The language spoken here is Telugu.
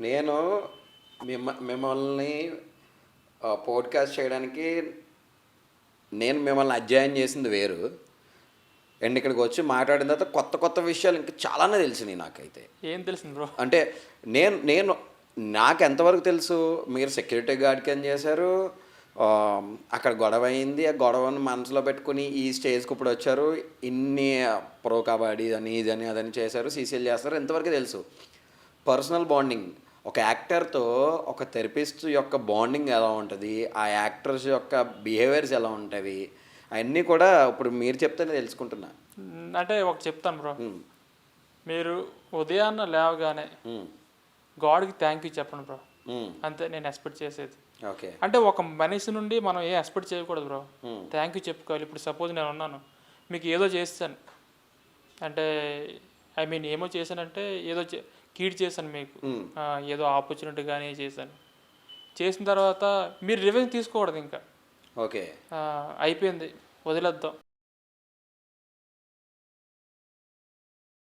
నేను మిమ్మల్ని పోడ్కాస్ట్ చేయడానికి నేను మిమ్మల్ని అధ్యయనం చేసింది వేరు. అండ్ ఇక్కడికి వచ్చి మాట్లాడిన తర్వాత కొత్త కొత్త విషయాలు ఇంకా చాలానే తెలిసినాయి నాకైతే. ఏం తెలిసింది బ్రో? అంటే నేను నేను నాకు ఎంతవరకు తెలుసు, మీరు సెక్యూరిటీ గార్డ్ కింద చేశారు, అక్కడ గొడవ అయింది, ఆ గొడవను మనసులో పెట్టుకుని ఈ స్టేజ్కి ఇప్పుడు వచ్చారు, ఇన్ని ప్రో కబడ్డీ అని ఇదని అదని చేశారు, సీసీఎల్ చేస్తారు, ఎంతవరకు తెలుసు. పర్సనల్ బాండింగ్, ఒక యాక్టర్తో ఒక థెరపిస్ట్ యొక్క బాండింగ్ ఎలా ఉంటుంది, ఆ యాక్టర్స్ యొక్క బిహేవియర్స్ ఎలా ఉంటాయి, అవన్నీ కూడా ఇప్పుడు మీరు చెప్తేనే తెలుసుకుంటున్నా. అంటే ఒకటి చెప్తాను బ్రో, మీరు ఉదయాన్న లేవగానే గాడ్కి థ్యాంక్ యూ చెప్పండి బ్రో, అంతే నేను ఎక్స్పెక్ట్ చేసేది. ఓకే, అంటే ఒక మనిషి నుండి మనం ఏం ఎక్స్పెక్ట్ చేయకూడదు బ్రో, థ్యాంక్ యూ చెప్పుకోవాలి. ఇప్పుడు సపోజ్ నేను ఉన్నాను, మీకు ఏదో చేస్తాను అంటే ఐ మీన్ ఏమో చేశానంటే ఏదో కీడ్ చేశాను మీకు, ఏదో ఆపర్చునిటీ కానీ చేశాను. చేసిన తర్వాత మీరు రివెంజ్ తీసుకోకూడదు, ఇంకా ఓకే అయిపోయింది వదిలేద్దాం.